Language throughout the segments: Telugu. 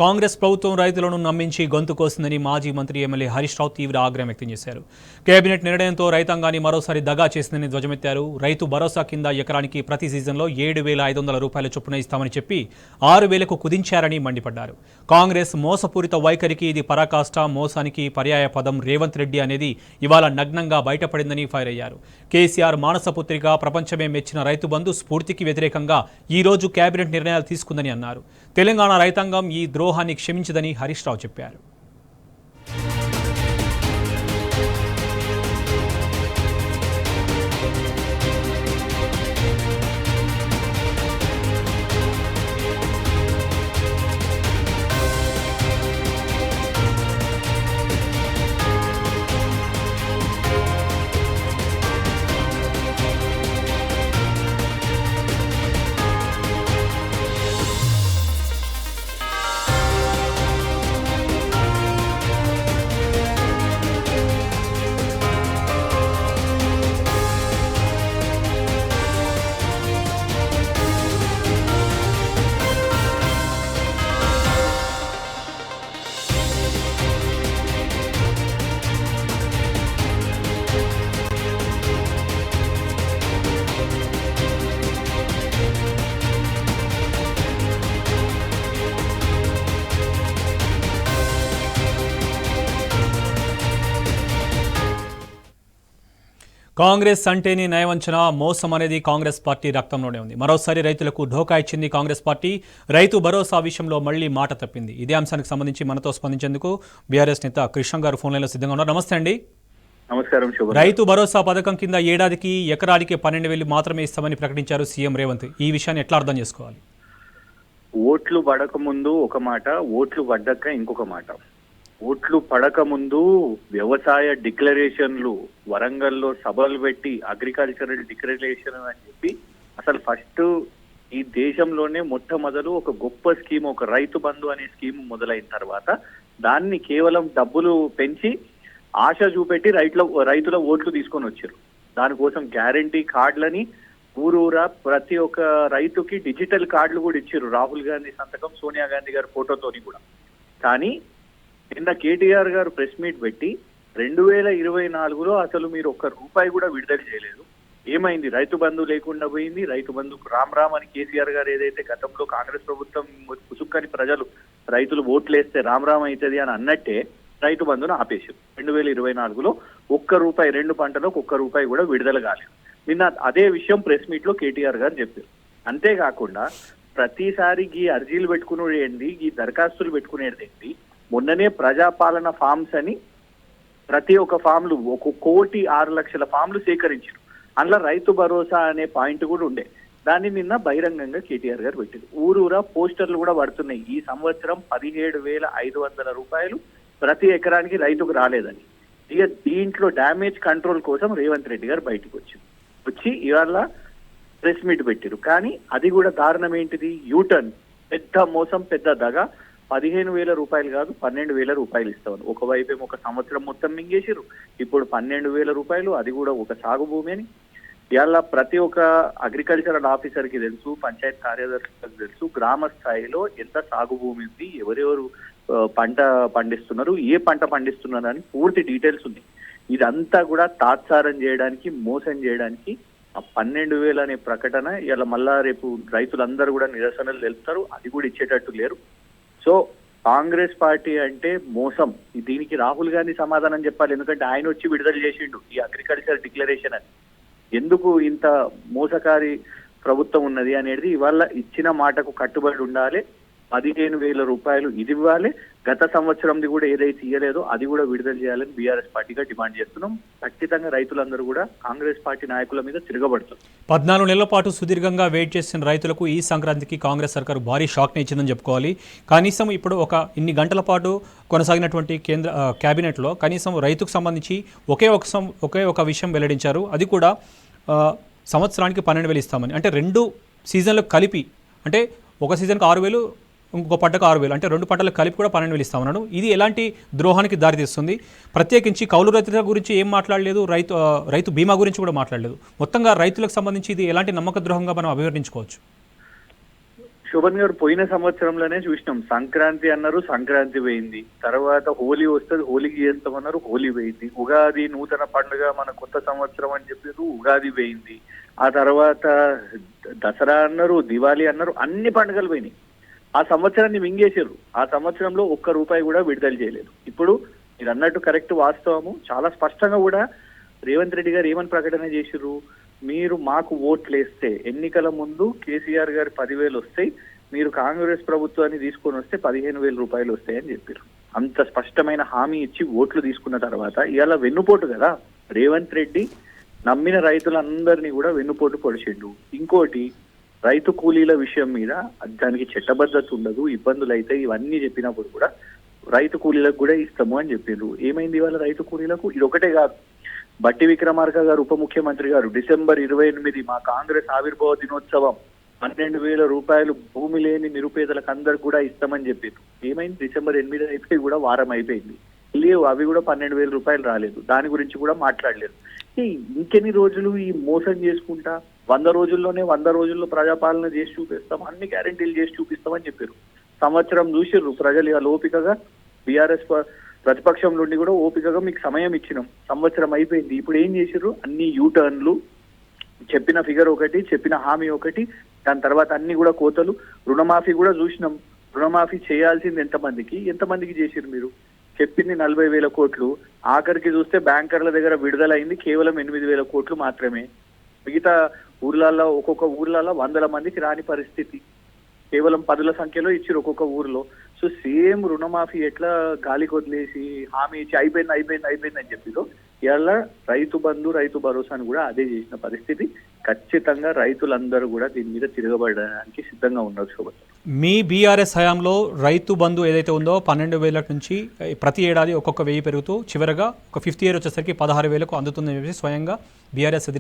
కాంగ్రెస్ ప్రభుత్వం రైతులను నమ్మించి గొంతు కోసిందని మాజీ మంత్రి ఎమ్మెల్యే హరీష్ రావు తీవ్ర ఆగ్రహం వ్యక్తం చేశారు. కేబినెట్ నిర్ణయంతో రైతాంగాన్ని మరోసారి దగా చేసిందని ధ్వజమెత్తారు. రైతు భరోసా కింద ఎకరానికి ప్రతి సీజన్లో 7,500 రూపాయల చొప్పున ఇస్తామని చెప్పి 6,000కు కుదించారని మండిపడ్డారు. కాంగ్రెస్ మోసపూరిత వైఖరికి ఇది పరాకాష్ట, మోసానికి పర్యాయ పదం రేవంత్ రెడ్డి అనేది ఇవాళ నగ్నంగా బయటపడిందని ఫైర్ అయ్యారు. కేసీఆర్ మానసపుత్రిక ప్రపంచమే మెచ్చిన రైతు బంధు స్ఫూర్తికి వ్యతిరేకంగా ఈ రోజు కేబినెట్ నిర్ణయాలు తీసుకుందని అన్నారు. తెలంగాణ రైతాంగం ఈ ద్రోహాన్ని క్షమించదని హరీష్ రావు చెప్పారు. కాంగ్రెస్ అంటేనే నయవంచన, మోసం అనేది కాంగ్రెస్ పార్టీ రక్తంలోనే ఉంది. మరోసారి రైతులకు ఢోకా ఇచ్చింది కాంగ్రెస్ పార్టీ. రైతు భరోసా విషయంలో మళ్లీ మాట తప్పింది. ఇదే అంశానికి సంబంధించి మనతో స్పందించేందుకు బీఆర్ఎస్ నేత కృష్ణ గారు ఫోన్ లైన్లో సిద్ధంగా ఉన్నారు. నమస్తే అండి. నమస్కారం. రైతు భరోసా పథకం కింద ఏడాదికి ఎకరానికి 12,000 మాత్రమే ఇస్తామని ప్రకటించారు సీఎం రేవంత్. ఈ విషయాన్ని ఎట్లా అర్థం చేసుకోవాలి? ఓట్లు పడక ముందు ఒక మాట, ఓట్లు పడ్డాక ఇంకొక మాట. ఓట్లు పడక ముందు వ్యవసాయ డిక్లరేషన్లు వరంగల్లో సభలు పెట్టి అగ్రికల్చరల్ డిక్లరేషన్ అని చెప్పి అసలు ఫస్ట్ ఈ దేశంలోనే మొట్టమొదలు ఒక గొప్ప స్కీమ్, ఒక రైతు బంధు అనే స్కీమ్ మొదలైన తర్వాత దాన్ని కేవలం డబ్బులు పెంచి ఆశ చూపెట్టి రైతుల ఓట్లు తీసుకొని వచ్చారు. దానికోసం గ్యారంటీ కార్డులని ఊరూరా ప్రతి ఒక్క రైతుకి డిజిటల్ కార్డులు కూడా ఇచ్చారు. రాహుల్ గాంధీ సంతకం, సోనియా గాంధీ గారి ఫోటోతోని కూడా. కానీ నిన్న కేటీఆర్ గారు ప్రెస్ మీట్ పెట్టి 2024లో అసలు మీరు ఒక్క రూపాయి కూడా విడుదల చేయలేదు. ఏమైంది? రైతు బంధు లేకుండా పోయింది. రైతు బంధుకు రామ్ అని కేసీఆర్ గారు ఏదైతే గతంలో కాంగ్రెస్ ప్రభుత్వం పుసుక్కని ప్రజలు రైతులు ఓట్లేస్తే రామ్ అవుతుంది అని అన్నట్టే రైతు బంధును ఆపేశారు. 2024లో ఒక్క రూపాయి, 2 పంటలకు ఒక్క రూపాయి కూడా విడుదల కాలేదు. నిన్న అదే విషయం ప్రెస్ మీట్ లో కేటీఆర్ గారు చెప్పారు. అంతేకాకుండా ప్రతిసారి ఈ అర్జీలు పెట్టుకునేది ఏంటి, ఈ దరఖాస్తులు పెట్టుకునేది ఏంటి, మొన్ననే ప్రజాపాలన ఫామ్స్ అని ప్రతి ఒక్క ఫామ్లు 1,06,00,000 ఫామ్లు సేకరించారు. అందులో రైతు భరోసా అనే పాయింట్ కూడా ఉండే. దాన్ని నిన్న బహిరంగంగా కేటీఆర్ గారు పెట్టారు. ఊరూరా పోస్టర్లు కూడా పడుతున్నాయి. ఈ సంవత్సరం 17,500 రూపాయలు ప్రతి ఎకరానికి రైతుకు రాలేదని. ఇక దీంట్లో డ్యామేజ్ కంట్రోల్ కోసం రేవంత్ రెడ్డి గారు బయటకు వచ్చి ఇవాళ ప్రెస్ మీట్ పెట్టారు. కానీ అది కూడా దారుణం ఏంటిది? యూటర్న్, పెద్ద మోసం, పెద్ద దగ. 15,000 రూపాయలు కాదు, 12,000 రూపాయలు ఇస్తామని ఒకవైపు ఒక సంవత్సరం మొత్తం మింగేసారు. ఇప్పుడు 12,000 రూపాయలు, అది కూడా ఒక సాగు భూమి అని. ఇవాళ ప్రతి ఒక్క అగ్రికల్చరల్ ఆఫీసర్ కి తెలుసు, పంచాయత్ కార్యదర్శులకు తెలుసు గ్రామ స్థాయిలో ఎంత సాగు భూమి ఉంది, ఎవరెవరు పంట పండిస్తున్నారు, ఏ పంట పండిస్తున్నారు అని పూర్తి డీటెయిల్స్ ఉన్నాయి. ఇదంతా కూడా తాత్సారం చేయడానికి, మోసం చేయడానికి ఆ 12,000 అనే ప్రకటన ఇలా మళ్ళా రేపు రైతులందరూ కూడా నిరసనలు తెలుపుతారు. అది కూడా ఇచ్చేటట్టు లేరు. సో కాంగ్రెస్ పార్టీ అంటే మోసం. దీనికి రాహుల్ గాంధీ సమాధానం చెప్పాలి. ఎందుకంటే ఆయన వచ్చి విడుదల చేసిండు ఈ అగ్రికల్చర్ డిక్లరేషన్ అని. ఎందుకు ఇంత మోసకారి ప్రభుత్వం ఉన్నది అనేది ఇవాళ ఇచ్చిన మాటకు కట్టుబడి ఉండాలి. 15,000 రూపాయలు ఇది ఇవ్వాలి. గత సంవత్సరంది కూడా ఏదైతే ఇయ్యలేదో అది కూడా విడుదల చేయాలని బీఆర్ఎస్ పార్టీగా డిమాండ్ చేస్తున్నాం. ఖచ్చితంగా రైతులందరూ కూడా కాంగ్రెస్ పార్టీ నాయకుల మీద తిరగబడుతున్నారు. 14 నెలల పాటు సుదీర్ఘంగా వెయిట్ చేసిన రైతులకు ఈ సంక్రాంతికి కాంగ్రెస్ సర్కారు భారీ షాక్ని ఇచ్చిందని చెప్పుకోవాలి. కనీసం ఇప్పుడు ఇన్ని గంటల పాటు కొనసాగినటువంటి కేంద్ర కేబినెట్లో కనీసం రైతుకు సంబంధించి ఒకే ఒక విషయం వెల్లడించారు. అది కూడా సంవత్సరానికి 12,000 ఇస్తామని. అంటే 2 సీజన్లకు కలిపి, అంటే ఒక సీజన్కి 6,000, ఇంకో పంటకు 6,000, అంటే 2 పంటలకు కలిపి కూడా 12,000 ఇస్తామన్నాడు. ఇది ఎలాంటి ద్రోహానికి దారితీస్తుంది? ప్రత్యేకించి కౌలు రైతుల గురించి ఏం మాట్లాడలేదు, రైతు బీమా గురించి కూడా మాట్లాడలేదు. మొత్తంగా రైతులకు సంబంధించి ఇది ఎలాంటి నమ్మక ద్రోహంగా మనం అభివర్ణించుకోవచ్చు? శోభన్ గారు పోయిన సంవత్సరంలోనే చూసినాం. సంక్రాంతి అన్నారు, సంక్రాంతి పోయింది. తర్వాత హోలీ వస్తుంది, హోలీకి చేస్తామన్నారు, హోలీ పోయింది. ఉగాది నూతన పండుగ మన కొత్త సంవత్సరం అని చెప్పారు, ఉగాది పోయింది. ఆ తర్వాత దసరా అన్నారు, దివాళీ అన్నారు, అన్ని పండుగలు పోయినాయి. ఆ సంవత్సరాన్ని మింగేశారు. ఆ సంవత్సరంలో ఒక్క రూపాయి కూడా విడుదల చేయలేదు. ఇప్పుడు మీరు అన్నట్టు కరెక్ట్, వాస్తవము. చాలా స్పష్టంగా కూడా రేవంత్ రెడ్డి గారు ఏమని ప్రకటన చేసిర్రు, మీరు మాకు ఓట్లు వేస్తే ఎన్నికల ముందు కేసీఆర్ గారి 10,000 వస్తాయి, మీరు కాంగ్రెస్ ప్రభుత్వాన్ని తీసుకొని వస్తే 15,000 రూపాయలు వస్తాయని చెప్పారు. అంత స్పష్టమైన హామీ ఇచ్చి ఓట్లు తీసుకున్న తర్వాత ఇవాళ వెన్నుపోటు కదా రేవంత్ రెడ్డి నమ్మిన రైతులందరినీ కూడా వెన్నుపోటు పొడిచిండు. ఇంకోటి, రైతు కూలీల విషయం మీద దానికి చట్టబద్ధత ఉండదు, ఇబ్బందులు అయితే ఇవన్నీ చెప్పినప్పుడు కూడా రైతు కూలీలకు కూడా ఇస్తాము అని చెప్పారు. ఏమైంది ఇవాళ రైతు కూలీలకు? ఇది ఒకటే కాదు, బట్టి విక్రమార్క గారు ఉప ముఖ్యమంత్రి గారు డిసెంబర్ 28 మా కాంగ్రెస్ ఆవిర్భావ దినోత్సవం 12,000 రూపాయలు భూమి లేని నిరుపేదలకు అందరికి కూడా ఇస్తామని చెప్పారు. ఏమైంది? డిసెంబర్ 8 అయిపోయి కూడా వారం అయిపోయింది, లేవు. అవి కూడా 12,000 రూపాయలు రాలేదు. దాని గురించి కూడా మాట్లాడలేదు. ఇంకెన్ని రోజులు ఈ మోసం చేసుకుంటా 100 రోజుల్లోనే 100 రోజుల్లో ప్రజాపాలన చేసి చూపిస్తాం, అన్ని గ్యారెంటీలు చేసి చూపిస్తామని చెప్పారు. సంవత్సరం చూసిర్రు ప్రజలు. ఇవాళ ఓపికగా బీఆర్ఎస్ ప్రతిపక్షం నుండి కూడా ఓపికగా మీకు సమయం ఇచ్చినాం, సంవత్సరం అయిపోయింది. ఇప్పుడు ఏం చేసిర్రు? అన్ని యూటర్న్లు, చెప్పిన ఫిగర్ ఒకటి, చెప్పిన హామీ ఒకటి, దాని తర్వాత అన్ని కూడా కోతలు. రుణమాఫీ కూడా చూసినాం. రుణమాఫీ చేయాల్సింది ఎంతమందికి చేసిర్రు మీరు? చెప్పింది 40,000 కోట్లు, ఆఖరికి చూస్తే బ్యాంకర్ల దగ్గర విడుదలైంది కేవలం 8,000 కోట్లు మాత్రమే. మిగతా ఊర్లలో ఒక్కొక్క ఊర్లలో 100 మందికి రాని పరిస్థితి, కేవలం 10ల సంఖ్యలో ఇచ్చారు ఒక్కొక్క ఊర్లో. సో సేమ్ రుణమాఫీ ఎట్లా గాలి కొదిలేసి హామీ ఇచ్చి అయిపోయింది అని చెప్పిదో, ఇవాళ రైతు బంధు, రైతు భరోసాను కూడా అదే చేసిన పరిస్థితి. ఖచ్చితంగా రైతులందరూ కూడా దీని మీద తిరగబడడానికి సిద్ధంగా ఉన్నారు. శోభన్, మీ బీఆర్ఎస్ హయాంలో రైతు బంధు ఏదైతే ఉందో 12,000 నుంచి ప్రతి ఏడాది ఒక్కొక్క 1,000 పెరుగుతూ చివరగా ఒక 5th ఇయర్ వచ్చేసరికి 16,000కు అందుతుందని చెప్పి స్వయంగా బీఆర్ఎస్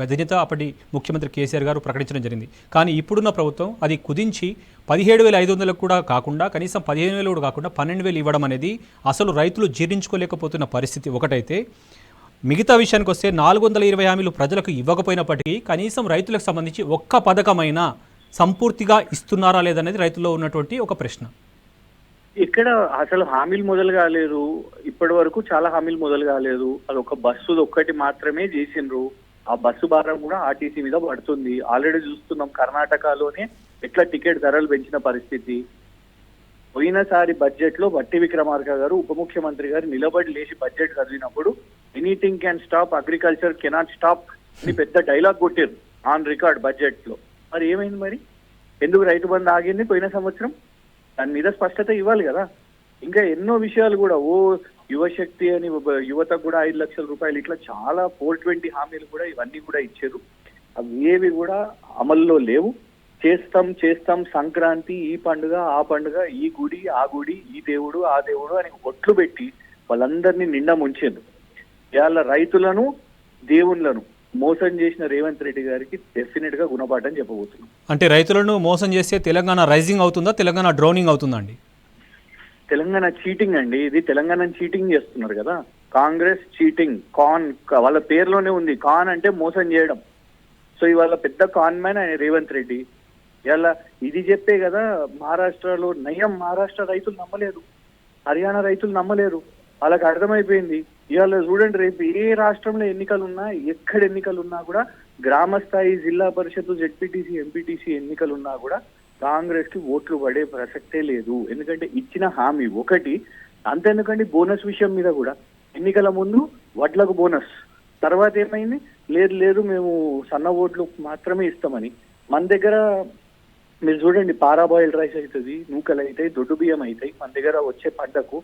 అధినేత అప్పటి ముఖ్యమంత్రి కేసీఆర్ గారు ప్రకటించడం జరిగింది. కానీ ఇప్పుడున్న ప్రభుత్వం అది కుదించి 17,500 కూడా కాకుండా, కనీసం 15,000 కూడా కాకుండా 12,000 ఇవ్వడం అనేది అసలు రైతులు జీర్ణించుకోలేకపోతున్న పరిస్థితి ఒకటైతే, మిగతా విషయానికి వస్తే 420 హామీలు ప్రజలకు ఇవ్వకపోయినప్పటికీ కనీసం రైతులకు సంబంధించి ఒక్క పథకమైనా సంపూర్తిగా ఇస్తున్నారా లేదనేది రైతుల్లో ఉన్నటువంటి ఒక ప్రశ్న. ఇక్కడ అసలు హామీలు మొదలు కాలేదు. ఇప్పటి వరకు చాలా హామీలు మొదలు కాలేదు. అది ఒక బస్సు ఒక్కటి మాత్రమే చేసిండ్రు. ఆ బస్సు భారం కూడా ఆర్టీసీ మీద పడుతుంది. ఆల్రెడీ చూస్తున్నాం కర్ణాటకలోనే ఎట్లా టికెట్ ధరలు పెంచిన పరిస్థితి. పోయినసారి బడ్జెట్ లో బట్టి విక్రమార్క గారు ఉప ముఖ్యమంత్రి గారు నిలబడి లేచి బడ్జెట్ చదివినప్పుడు anything can stop, agriculture cannot stop అని పెద్ద డైలాగ్ కొట్టారు ఆన్ రికార్డ్ బడ్జెట్ లో. మరి ఏమైంది? మరి ఎందుకు రైతు బంధు ఆగింది పోయిన సంవత్సరం? దాని మీద స్పష్టత ఇవ్వాలి కదా. ఇంకా ఎన్నో విషయాలు కూడా, యువశక్తి అని యువతకు కూడా 5 లక్షల రూపాయలు, ఇట్లా చాలా 420 హామీలు కూడా ఇవన్నీ కూడా ఇచ్చారు. అవి ఏవి కూడా అమల్లో లేవు. చేస్తాం సంక్రాంతి, ఈ పండుగ ఆ పండుగ, ఈ గుడి ఆ గుడి, ఈ దేవుడు ఆ దేవుడు అని ఒట్లు పెట్టి వాళ్ళందరినీ నిండా ముంచారు. ఇవాళ రైతులను దేవుళ్ళను మోసం చేసిన రేవంత్ రెడ్డి గారికి డెఫినెట్ గా గుణపాఠం చెప్పబోతున్నాం. అంటే రైతులను మోసం చేస్తే తెలంగాణ రైజింగ్ అవుతుందా, తెలంగాణ డ్రౌనింగ్ అవుతుందా అండి? తెలంగాణ చీటింగ్ అండి. ఇది తెలంగాణ చీటింగ్ చేస్తున్నారు కదా. కాంగ్రెస్ చీటింగ్, కాన్ వాళ్ళ పేరులోనే ఉంది. కాన్ అంటే మోసం చేయడం. సో ఇవాళ పెద్ద కాన్ మ్యాన్ ఆయన రేవంత్ రెడ్డి. ఇవాళ ఇది చెప్పే కదా మహారాష్ట్రలో నయం, మహారాష్ట్ర రైతులు నమ్మలేరు, హర్యానా రైతులు నమ్మలేరు. వాళ్ళకి అర్థమైపోయింది. ఇవాళ చూడండి, రేపు ఏ రాష్ట్రంలో ఎన్నికలు ఉన్నా, ఎక్కడ ఎన్నికలు ఉన్నా కూడా, గ్రామ స్థాయి, జిల్లా పరిషత్, జెడ్పీటీసీ, ఎంపీటీసీ ఎన్నికలు ఉన్నా కూడా కాంగ్రెస్ కి ఓట్లు పడే ప్రసక్తే లేదు. ఎందుకంటే ఇచ్చిన హామీ ఒకటి. అంతెందుకండి, బోనస్ విషయం మీద కూడా ఎన్నికల ముందు వడ్లకు బోనస్, తర్వాత ఏమైంది, లేదు మేము సన్న ఓట్లు మాత్రమే ఇస్తామని. మన దగ్గర మీరు చూడండి, పారాబాయిల్డ్ రైస్ అవుతుంది, నూకలు అవుతాయి, దొడ్డు బియ్యం అవుతాయి మన దగ్గర వచ్చే పంటకు.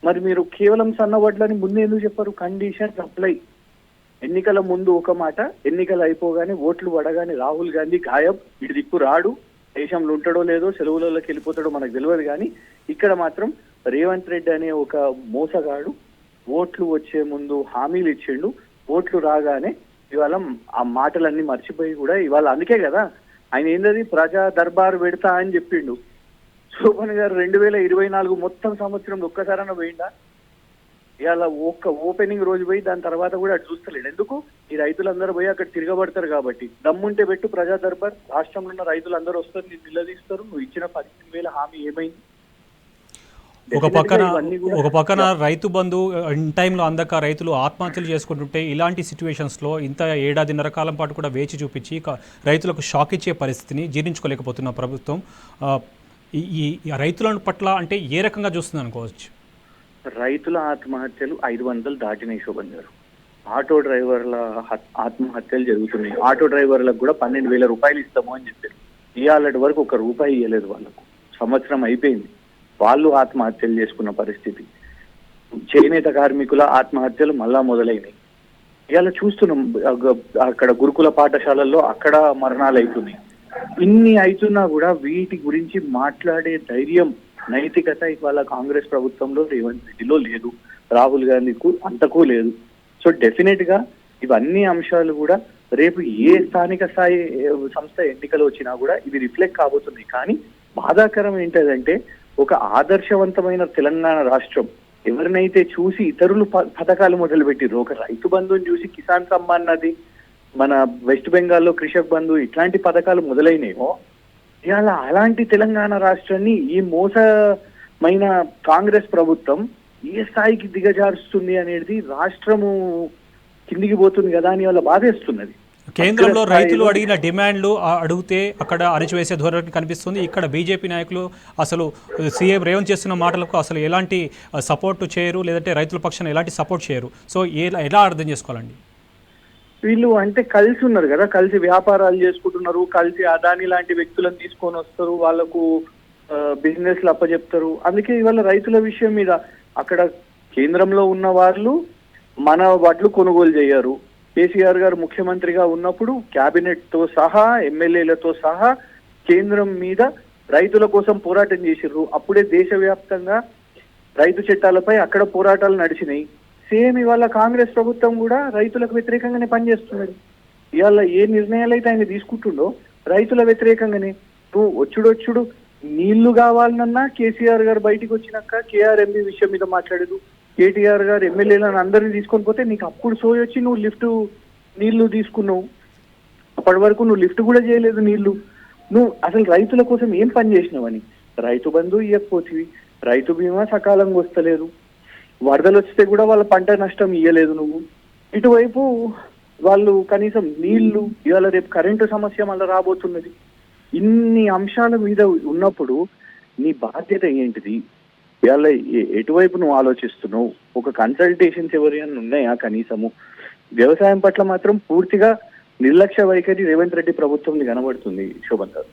మరి మీరు కేవలం సన్న వడ్లని ముందు ఎందుకు చెప్పారు? Conditions apply. ఎన్నికల ముందు ఒక మాట, ఎన్నికలు అయిపోగానే ఓట్లు పడగానే రాహుల్ గాంధీ గాయబ్, ఇటు దిక్కు రాడు, దేశంలో ఉంటాడో లేదో, సెలవులలోకి వెళ్ళిపోతాడో మనకు తెలియదు. కానీ ఇక్కడ మాత్రం రేవంత్ రెడ్డి అనే ఒక మోసగాడు ఓట్లు వచ్చే ముందు హామీలు ఇచ్చిండు, ఓట్లు రాగానే ఇవాళ ఆ మాటలన్నీ మర్చిపోయి కూడా ఇవాళ, అందుకే కదా ఆయన ఏంటది ప్రజా దర్బారు పెడతా అని చెప్పిండు. శోభన్ గారు 2024 మొత్తం సంవత్సరం ఒక్కసారైనా పోయిందా? ఇవాళ ఒక్క ఓపెనింగ్ రోజు పోయి దాని తర్వాత కూడా అటు చూస్తలేడు. ఎందుకు? ఈ రైతులందరూ పోయి అక్కడ తిరగబడతారు కాబట్టి. దమ్ముంటే పెట్టు ప్రజా దర్బార్, రాష్ట్రంలో ఉన్న రైతులందరూ వస్తారు, నేను నిలదీస్తారు, నువ్వు ఇచ్చిన 15,000 హామీ ఏమైంది? ఒక పక్కన రైతు బంధు ఇన్ టైంలో అందక రైతులు ఆత్మహత్యలు చేసుకుంటుంటే ఇలాంటి సిచ్యువేషన్స్లో ఇంత ఏడాదిన్నర కాలం పాటు కూడా వేచి చూపించి రైతులకు షాక్ ఇచ్చే పరిస్థితిని జీర్ణించుకోలేకపోతున్న ప్రభుత్వం ఈ రైతుల పట్ల అంటే ఏ రకంగా చూస్తుంది అనుకోవచ్చు? రైతుల ఆత్మహత్యలు 500 దాటినాయి శోభన్ గారు. ఆటో డ్రైవర్ల ఆత్మహత్యలు జరుగుతున్నాయి. ఆటో డ్రైవర్లకు కూడా 12,000 రూపాయలు ఇస్తాము అని చెప్పారు. ఇవాళటి వరకు 1 రూపాయి ఇవ్వలేదు వాళ్ళకు. సంవత్సరం అయిపోయింది, వాళ్ళు ఆత్మహత్యలు చేసుకున్న పరిస్థితి. చేనేత కార్మికుల ఆత్మహత్యలు మళ్ళా మొదలైనవి. ఇవాళ చూస్తున్నాం, అక్కడ గురుకుల పాఠశాలల్లో అక్కడ మరణాలు అవుతున్నాయి. ఇన్ని అవుతున్నా కూడా వీటి గురించి మాట్లాడే ధైర్యం, నైతికత ఇవాళ కాంగ్రెస్ ప్రభుత్వంలో రేవంత్ రెడ్డిలో లేదు, రాహుల్ గాంధీకు అంతకు లేదు. సో డెఫినెట్ గా ఇవన్నీ అంశాలు కూడా రేపు ఏ స్థానిక స్థాయి సంస్థ ఎన్నికలు వచ్చినా కూడా ఇవి రిఫ్లెక్ట్ కాబోతున్నాయి. కానీ బాధాకరం ఏంటంటే ఒక ఆదర్శవంతమైన తెలంగాణ రాష్ట్రం ఎవరినైతే చూసి ఇతరులు పథకాలు మొదలుపెట్టిర్రు, ఒక రైతు బంధుని చూసి కిసాన్ సమ్మాన్ నది, మన వెస్ట్ బెంగాల్లో కృషక్ బంధు, ఇట్లాంటి పథకాలు మొదలైనయో ఇవాళ అలాంటి తెలంగాణ రాష్ట్రాన్ని ఈ మోసమైన కాంగ్రెస్ ప్రభుత్వం ఏ స్థాయికి దిగజారుస్తుంది అనేది రాష్ట్రము కిందికి పోతుంది కదా అని వాళ్ళ బాధేస్తున్నది. కేంద్రంలో రైతులు అడిగిన డిమాండ్లు అడిగితే అక్కడ అణచివేసే ధోరణి కనిపిస్తుంది. ఇక్కడ బీజేపీ నాయకులు అసలు సీఎం రేవంత్ చేస్తున్న మాటలకు అసలు ఎలాంటి సపోర్ట్ చేయరు, లేదంటే రైతుల పక్షాన ఎలాంటి సపోర్ట్ చేయరు. సో ఎలా అర్థం చేసుకోవాలండి? వీళ్ళు అంటే కలిసి ఉన్నారు కదా, కలిసి వ్యాపారాలు చేసుకుంటున్నారు, కలిసి అదాని లాంటి వ్యక్తులను తీసుకొని వస్తారు, వాళ్ళకు బిజినెస్లు అప్పచెప్తారు. అందుకే ఇవాళ రైతుల విషయం మీద అక్కడ కేంద్రంలో ఉన్న వాళ్ళు మన వడ్లు కొనుగోలు చేయరు. కేసీఆర్ గారు ముఖ్యమంత్రిగా ఉన్నప్పుడు కేబినెట్ తో సహా ఎమ్మెల్యేలతో సహా కేంద్రం మీద రైతుల కోసం పోరాటం చేసిర్రు. అప్పుడే దేశవ్యాప్తంగా రైతు చట్టాలపై అక్కడ పోరాటాలు నడిచినాయి. సేమ్ ఇవాళ కాంగ్రెస్ ప్రభుత్వం కూడా రైతులకు వ్యతిరేకంగానే పనిచేస్తున్నది. ఇవాళ ఏ నిర్ణయాలు అయితే ఆయన తీసుకుంటుండో రైతుల వ్యతిరేకంగానే. నువ్వు వచ్చుడు నీళ్లు కావాలన్నా కేసీఆర్ గారు బయటికి వచ్చినాక కేఆర్ఎంబి విషయం మీద మాట్లాడదు. కేటీఆర్ గారు ఎమ్మెల్యేలను అందరినీ తీసుకొని పోతే నీకు అప్పుడు సోయి వచ్చి నువ్వు నీళ్లు తీసుకున్నావు. అప్పటి వరకు నువ్వు లిఫ్ట్ కూడా చేయలేదు నీళ్లు. నువ్వు అసలు రైతుల కోసం ఏం పని చేసినావని. రైతు బంధు ఇవ్వకపోతివి, రైతు బీమా సకాలంగా వస్తలేదు, వరదలు వస్తే కూడా వాళ్ళ పంట నష్టం ఇయ్యలేదు నువ్వు. ఇటువైపు వాళ్ళు కనీసం నీళ్లు, ఇవాళ రేపు కరెంటు సమస్య మళ్ళీ రాబోతున్నది. ఇన్ని అంశాల మీద ఉన్నప్పుడు నీ బాధ్యత ఏంటిది? ఇవాళ ఎటువైపు నువ్వు ఆలోచిస్తున్నావు? ఒక కన్సల్టేషన్స్ ఎవరైనా ఉన్నాయా కనీసము? వ్యవసాయం పట్ల మాత్రం పూర్తిగా నిర్లక్ష్య వైఖరి రేవంత్ రెడ్డి ప్రభుత్వం కనబడుతుంది శోభన్ గారు.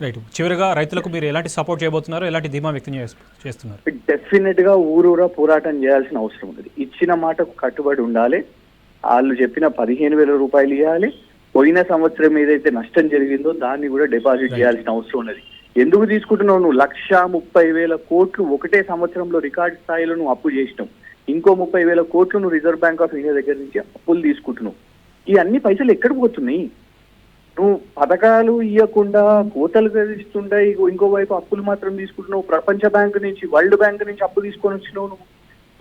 రైట్. చివరిగా రైతులకు మీరు ఎలాంటి సపోర్ట్ చేయబోతున్నారు, ఎలాంటి ధీమా వ్యక్తం చేస్తున్నారు? డెఫినెట్ గా ఊరూరా పోరాటం చేయాల్సిన అవసరం ఉంది. ఇచ్చిన మాటకు కట్టుబడి ఉండాలి. వాళ్ళు చెప్పిన 15,000 రూపాయలు ఇవ్వాలి. పోయిన సంవత్సరం ఏదైతే నష్టం జరిగిందో దాన్ని కూడా డిపాజిట్ చేయాల్సిన అవసరం ఉన్నది. ఎందుకు తీసుకుంటున్నావు? నువ్వు 130,000 కోట్లు ఒకటే సంవత్సరంలో రికార్డు స్థాయిలో నువ్వు అప్పు చేసినావు. ఇంకో 30,000 కోట్లు నువ్వు రిజర్వ్ బ్యాంక్ ఆఫ్ ఇండియా దగ్గర నుంచి అప్పులు తీసుకుంటున్నావు. ఈ అన్ని పైసలు ఎక్కడికి పోతున్నాయి? నువ్వు పథకాలు ఇవ్వకుండా కోతలు ఇస్తుంటాయి, ఇంకోవైపు అప్పులు మాత్రం తీసుకుంటున్నావు. ప్రపంచ బ్యాంకు నుంచి, వరల్డ్ బ్యాంక్ నుంచి అప్పు తీసుకొని వచ్చినావు. నువ్వు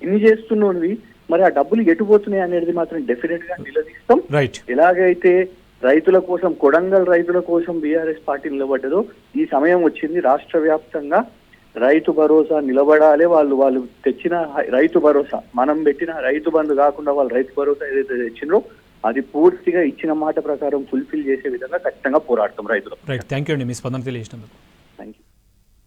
ఇన్ని చేస్తున్నావు. మరి ఆ డబ్బులు ఎటుపోతున్నాయి అనేది మాత్రం డెఫినెట్ గా నిలదీస్తాం. ఎలాగైతే రైతుల కోసం, కొడంగల్ రైతుల కోసం బీఆర్ఎస్ పార్టీ నిలబడ్డదో ఈ సమయం వచ్చింది రాష్ట్ర వ్యాప్తంగా రైతు భరోసా నిలబడాలి. వాళ్ళు తెచ్చిన రైతు భరోసా, మనం పెట్టిన రైతు బంధు కాకుండా వాళ్ళు రైతు భరోసా ఏదైతే తెచ్చినో అది పూర్తిగా ఇచ్చిన మాట ప్రకారం ఫుల్ఫిల్ చేసే విధంగా ఖచ్చితంగా పోరాడతాం రైతులు. రైట్. థ్యాంక్ యూ అండి మీ స్పందన తెలియజేసినందుకు.